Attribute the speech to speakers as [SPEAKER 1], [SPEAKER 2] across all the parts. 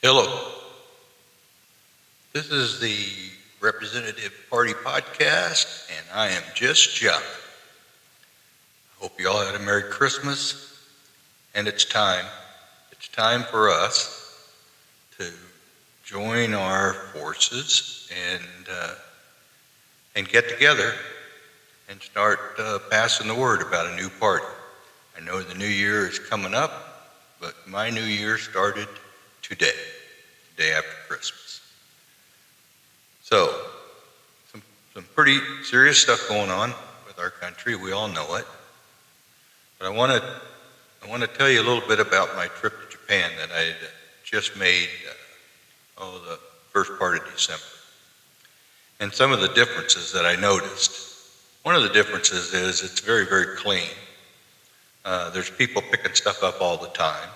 [SPEAKER 1] Hello. This is the Representative Party Podcast, and I am just John. I hope you all had a Merry Christmas, and it's time. It's time for us to join our forces and get together and start passing the word about a new party. I know the new year is coming up, but my new year started today, the day after Christmas. So, some pretty serious stuff going on with our country. We all know it. But I want to tell you a little bit about my trip to Japan that I had just made the first part of December. And some of the differences that I noticed. One of the differences is it's very, very clean. There's people picking stuff up all the time.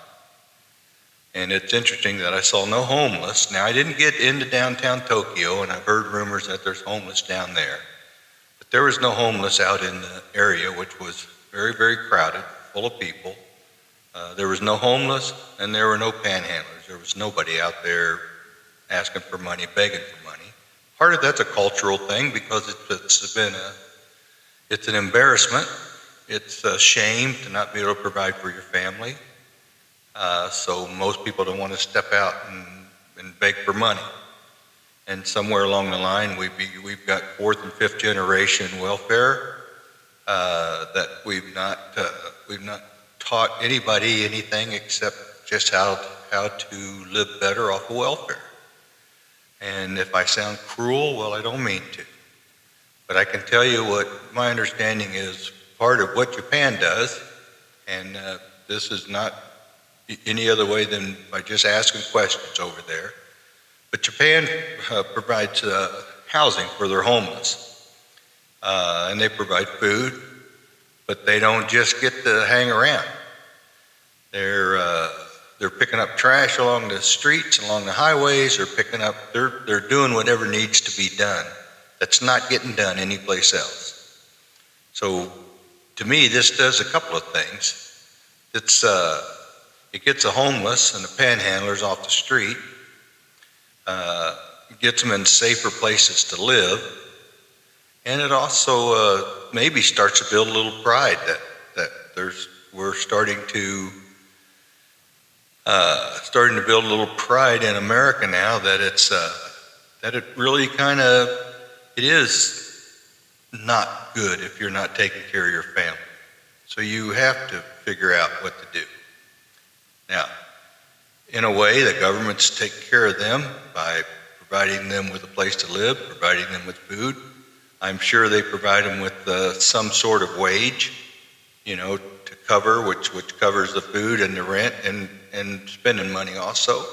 [SPEAKER 1] And it's interesting that I saw no homeless. Now, I didn't get into downtown Tokyo, and I've heard rumors that there's homeless down there. But there was no homeless out in the area, which was very, very crowded, full of people. There was no homeless, and there were no panhandlers. There was nobody out there asking for money, begging for money. Part of that's a cultural thing because it's an embarrassment. It's a shame to not be able to provide for your family. So most people don't want to step out and beg for money. And somewhere along the line, we've got fourth and fifth generation welfare that we've not taught anybody anything except just how to live better off of welfare. And if I sound cruel, well, I don't mean to. But I can tell you what my understanding is part of what Japan does, and this is not any other way than by just asking questions over there. But Japan provides housing for their homeless, and they provide food, but they don't just get to hang around. They're picking up trash along the streets, along the highways. They're doing whatever needs to be done. That's not getting done anyplace else. So, to me, this does a couple of things. It gets the homeless and the panhandlers off the street, gets them in safer places to live, and it also maybe starts to build a little pride that we're starting to build a little pride in America now that it really it is not good if you're not taking care of your family. So you have to figure out what to do. Now, in a way, the government's taking care of them by providing them with a place to live, providing them with food. I'm sure they provide them with some sort of wage, to cover, which covers the food and the rent and spending money also.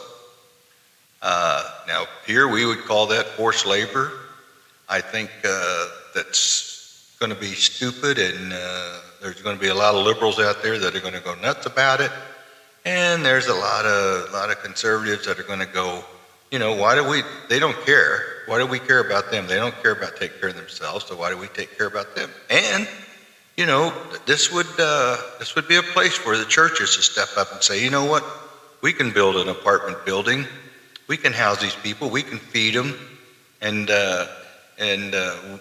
[SPEAKER 1] Now, here we would call that forced labor. I think that's going to be stupid, and there's going to be a lot of liberals out there that are going to go nuts about it. And there's a lot of conservatives that are going to go, they don't care. Why do we care about them? They don't care about taking care of themselves, so why do we take care about them? And, this would be a place for the churches to step up and say, you know what? We can build an apartment building. We can house these people. We can feed them. And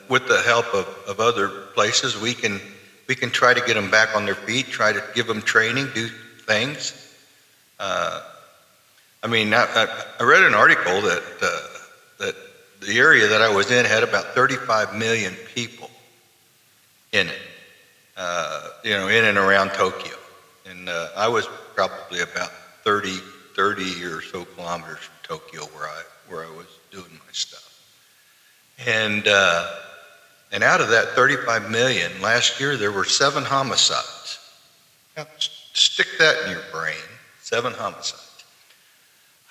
[SPEAKER 1] with the help of other places, we can try to get them back on their feet, try to give them training, do things. I read an article that the area that I was in had about 35 million people in it, in and around Tokyo. And I was probably about 30 or so kilometers from Tokyo where I was doing my stuff. And out of that 35 million, last year there were 7 homicides. Now, stick that in your brain, 7 homicides.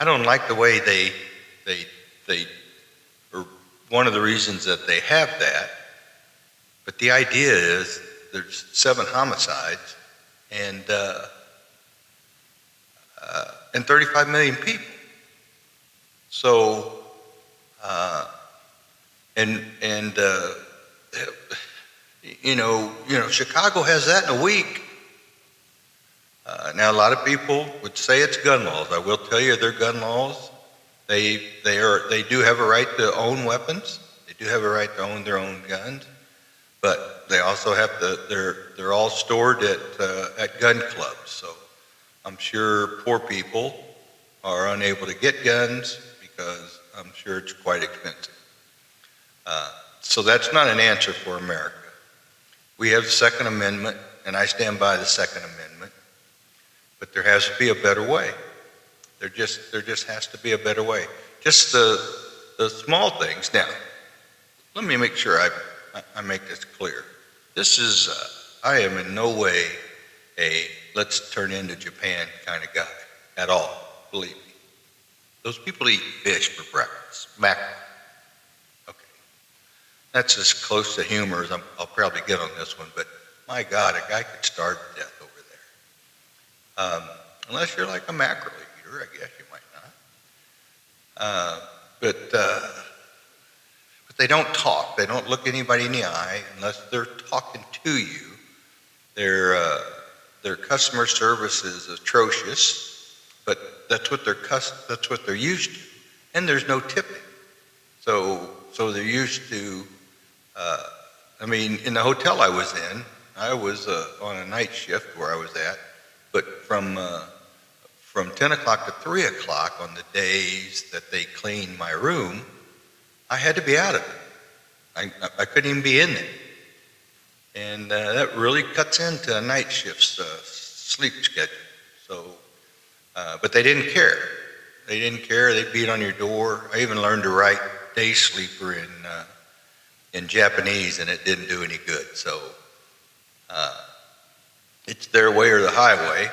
[SPEAKER 1] I don't like the way they or one of the reasons that they have that, but the idea is there's 7 homicides and 35 million people. So, Chicago has that in a week. Now, a lot of people would say it's gun laws. I will tell you, their gun laws They do have a right to own weapons. They do have a right to own their own guns, but they also have to. They're all stored at gun clubs. So I'm sure poor people are unable to get guns because I'm sure it's quite expensive. So that's not an answer for America. We have the Second Amendment, and I stand by the Second Amendment, but there has to be a better way. There just has to be a better way. Just the small things. Now, let me make sure I make this clear. This is, I am in no way a let's turn into Japan kind of guy at all, believe me. Those people eat fish for breakfast, mackerel. Okay. That's as close to humor as I'll probably get on this one, but my God, a guy could starve to death over there. Unless you're like a mackerel eater, I guess you might not. But they don't talk. They don't look anybody in the eye unless they're talking to you. Their customer service is atrocious, but that's what they're used to, and there's no tipping. So they're used to. In the hotel I was in, I was on a night shift where I was at, but from 10 o'clock to 3 o'clock on the days that they cleaned my room, I had to be out of it. I couldn't even be in there. And that really cuts into a night shift's sleep schedule. So, but they didn't care. They didn't care. They beat on your door. I even learned to write day sleeper in Japanese, and it didn't do any good. So it's their way or the highway.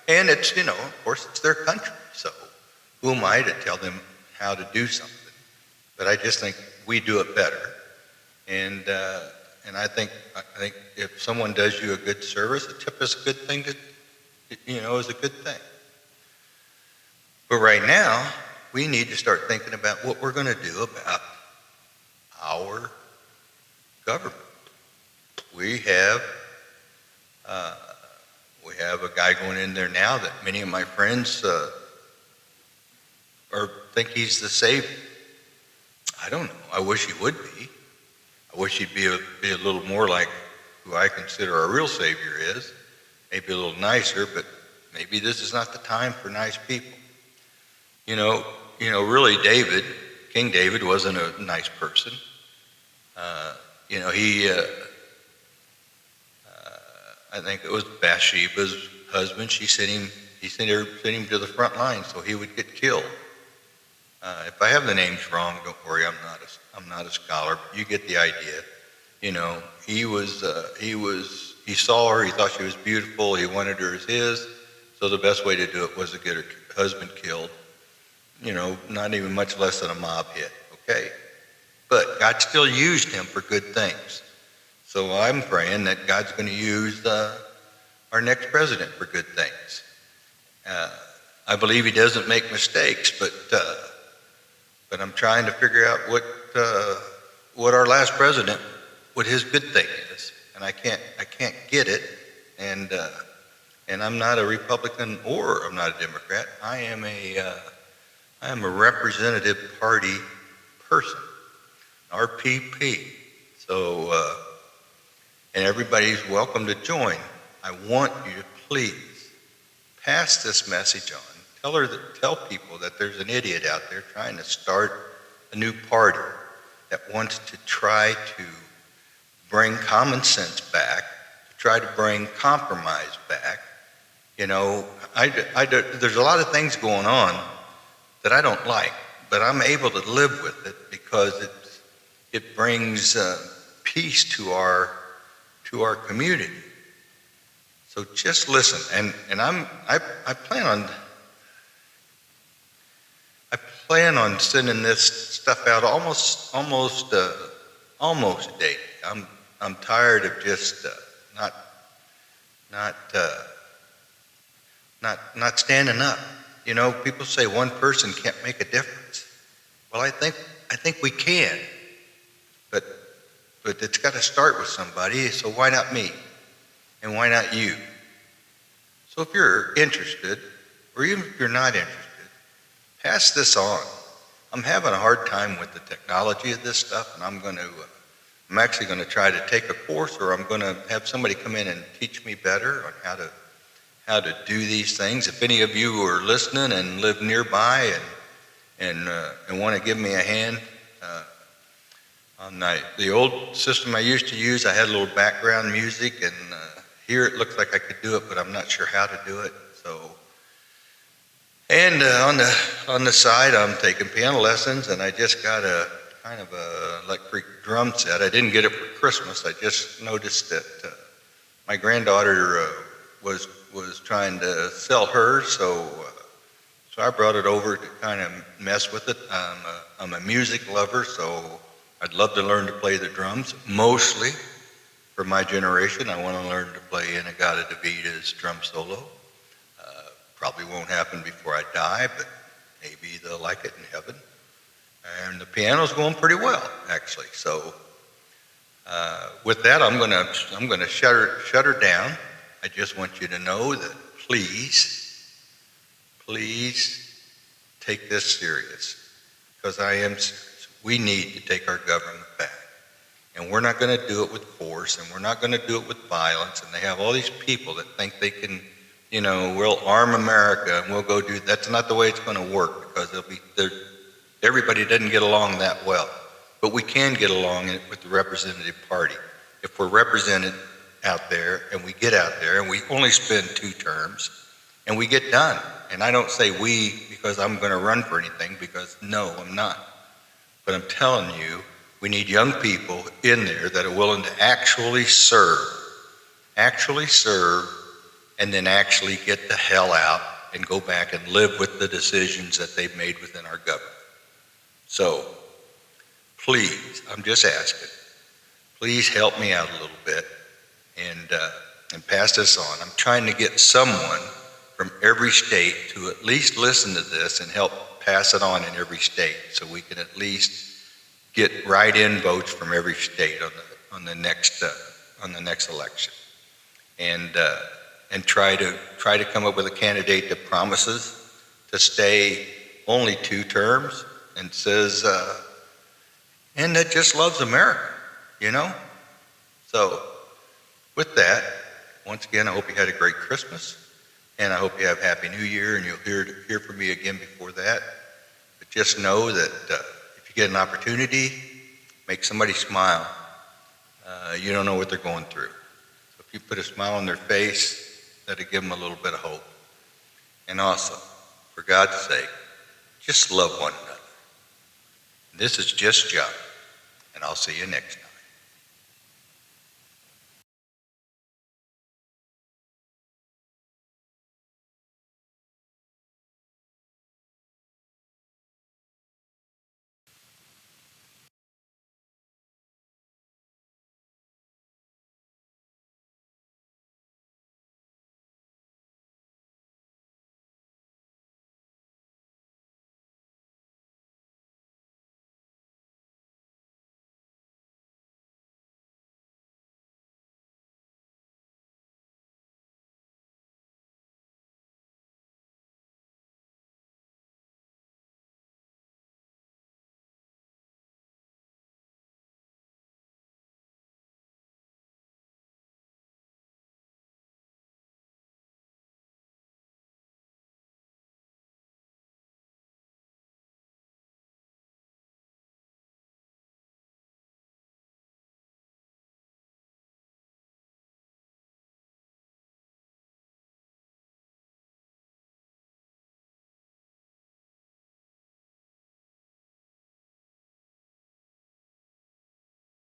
[SPEAKER 1] And it's, of course, it's their country. So who am I to tell them how to do something? But I just think we do it better. And I think if someone does you a good service, a tip is a good thing is a good thing. But right now, we need to start thinking about what we're going to do about our government. We have a guy going in there now that many of my friends think he's the savior. I don't know. I wish he would be. I wish he'd be a little more like who I consider our real savior is. Maybe a little nicer, but maybe this is not the time for nice people. Really, King David wasn't a nice person. I think it was Bathsheba's husband. She sent him to the front line so he would get killed. If I have the names wrong, don't worry. I'm not a scholar. But you get the idea. He saw her. He thought she was beautiful. He wanted her as his. So the best way to do it was to get her husband killed. Not even much less than a mob hit. Okay, but God still used him for good things. So I'm praying that God's going to use our next president for good things. I believe he doesn't make mistakes, but I'm trying to figure out what our last president, what his good thing is, and I can't get it. And I'm not a Republican or I'm not a Democrat. I am a representative party person, RPP. So. And everybody's welcome to join. I want you to please pass this message on. Tell people that there's an idiot out there trying to start a new party that wants to try to bring common sense back, to try to bring compromise back. There's a lot of things going on that I don't like, but I'm able to live with it because it brings peace to our community. So just listen, and I plan on sending this stuff out almost daily. I'm tired of just not standing up. People say one person can't make a difference. Well, I think we can, but it's got to start with somebody, so why not me? And why not you? So if you're interested, or even if you're not interested, pass this on. I'm having a hard time with the technology of this stuff, and I'm actually going to try to take a course, or I'm going to have somebody come in and teach me better on how to do these things. If any of you are listening and live nearby and want to give me a hand, on the old system I used to use, I had a little background music, and here it looks like I could do it, but I'm not sure how to do it. So, and on the side, I'm taking piano lessons, and I just got a kind of a electric drum set. I didn't get it for Christmas. I just noticed that my granddaughter was trying to sell hers, so I brought it over to kind of mess with it. I'm a music lover, so I'd love to learn to play the drums. Mostly for my generation, I want to learn to play Inagata DeVita's drum solo. Probably won't happen before I die, but maybe they'll like it in heaven. And the piano's going pretty well, actually. So with that, I'm gonna shut her down. I just want you to know that please take this serious, because we need to take our government back. And we're not going to do it with force, and we're not going to do it with violence. And they have all these people that think they can, we'll arm America and we'll go do. That's not the way it's going to work, because everybody doesn't get along that well. But we can get along with the representative party if we're represented out there, and we get out there and we only spend 2 terms and we get done. And I don't say we because I'm going to run for anything, because no, I'm not. But I'm telling you, we need young people in there that are willing to actually serve, and then actually get the hell out and go back and live with the decisions that they've made within our government. So please, I'm just asking, please help me out a little bit and pass this on. I'm trying to get someone from every state to at least listen to this and help pass it on in every state, so we can at least get write-in votes from every state on the next election, and try to come up with a candidate that promises to stay only 2 terms and says and that just loves America, So with that, once again, I hope you had a great Christmas. And I hope you have a Happy New Year, and you'll hear from me again before that. But just know that if you get an opportunity, make somebody smile. You don't know what they're going through. So if you put a smile on their face, that'll give them a little bit of hope. And also, for God's sake, just love one another. This is just John, and I'll see you next time.